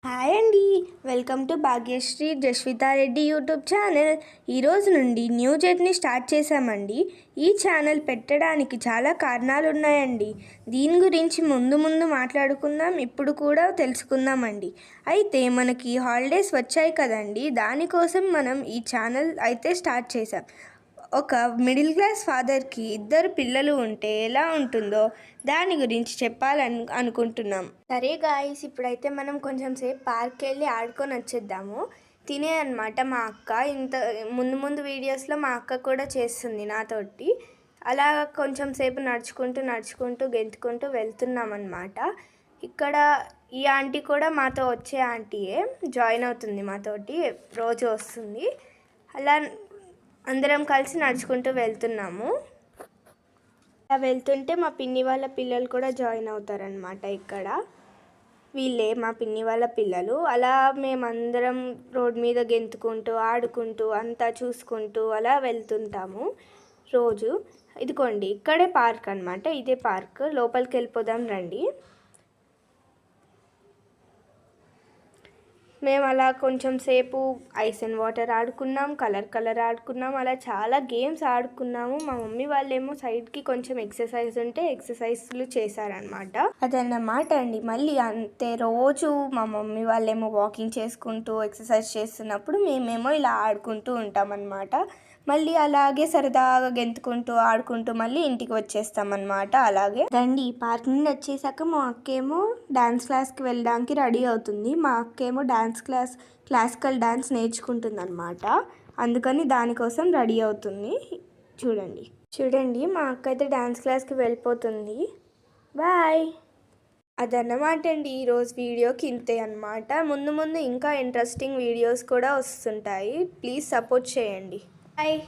Hi అండి, welcome to Bhagyashree Jaswitha Reddy YouTube channel. ఈరోజు నుండి న్యూ జర్నీ స్టార్ట్ చేశామండి. ఈ ఛానల్ పెట్టడానికి చాలా కారణాలు ఉన్నాయండి. దీని గురించి ముందు మాట్లాడుకుందాం, ఇప్పుడు కూడా తెలుసుకుందామండి. అయితే మనకి హాలిడేస్ వచ్చాయి కదండి, దానికోసం మనం ఈ ఛానల్ అయితే స్టార్ట్ చేసాం. ఒక మిడిల్ క్లాస్ ఫాదర్కి 2 పిల్లలు ఉంటే ఎలా ఉంటుందో దాని గురించి అనుకుంటున్నాం. సరే గాయస్, ఇప్పుడైతే మనం కొంచెం సేపు పార్క్కి వెళ్ళి ఆడుకొని వచ్చేద్దాము. తినే అనమాట మా అక్క. ఇంత ముందు వీడియోస్లో మా అక్క కూడా చేస్తుంది నాతోటి. అలా కొంచెం సేపు నడుచుకుంటూ గెంతుకుంటూ వెళ్తున్నాం అన్నమాట. ఇక్కడ ఈ ఆంటీ కూడా మాతో వచ్చే ఆంటీయే, జాయిన్ అవుతుంది మాతోటి, రోజు వస్తుంది. అలా అందరం కలిసి నడుచుకుంటూ వెళ్తున్నాము. అలా వెళ్తుంటే మా పిన్ని వాళ్ళ పిల్లలు కూడా జాయిన్ అవుతారనమాట. ఇక్కడ వీళ్ళే మా పిన్ని వాళ్ళ పిల్లలు. అలా మేమందరం రోడ్ మీద గెంతుకుంటూ ఆడుకుంటూ అంతా చూసుకుంటూ అలా వెళ్తుంటాము రోజు. ఇదిగోండి, ఇక్కడే పార్క్ అనమాట. ఇదే పార్క్, లోపలికి వెళ్ళిపోదాం రండి. మేము అలా కొంచెం సేపు ఐస్ అండ్ వాటర్ ఆడుకున్నాం, కలర్ ఆడుకున్నాం, అలా చాలా గేమ్స్ ఆడుకున్నాము. మా మమ్మీ వాళ్ళేమో సైడ్కి కొంచెం ఎక్సర్సైజ్ ఉంటే ఎక్సర్సైజ్లు చేశారనమాట. అదన్నమాట అండి. మళ్ళీ అంతే, రోజు మా మమ్మీ వాళ్ళేమో వాకింగ్ చేసుకుంటూ ఎక్సర్సైజ్ చేస్తున్నప్పుడు మేమేమో ఇలా ఆడుకుంటూ ఉంటామన్నమాట. మళ్ళీ అలాగే సరదాగా గెంతుకుంటూ ఆడుకుంటూ మళ్ళీ ఇంటికి వచ్చేస్తామన్నమాట. అలాగే రండి, పార్క్ నుండి వచ్చేసాక మా అక్కేమో డ్యాన్స్ క్లాస్కి వెళ్ళడానికి రెడీ అవుతుంది. మా అక్కేమో క్లాసికల్ డ్యాన్స్ నేర్చుకుంటుంది అనమాట. అందుకని దానికోసం రెడీ అవుతుంది. చూడండి మా అక్క అయితే డ్యాన్స్ క్లాస్కి వెళ్ళిపోతుంది. బాయ్. అదన్నమాట అండి, ఈరోజు వీడియోకి ఇంతే అనమాట. ముందు ఇంకా ఇంట్రెస్టింగ్ వీడియోస్ కూడా వస్తుంటాయి. ప్లీజ్ సపోర్ట్ చేయండి. బాయ్.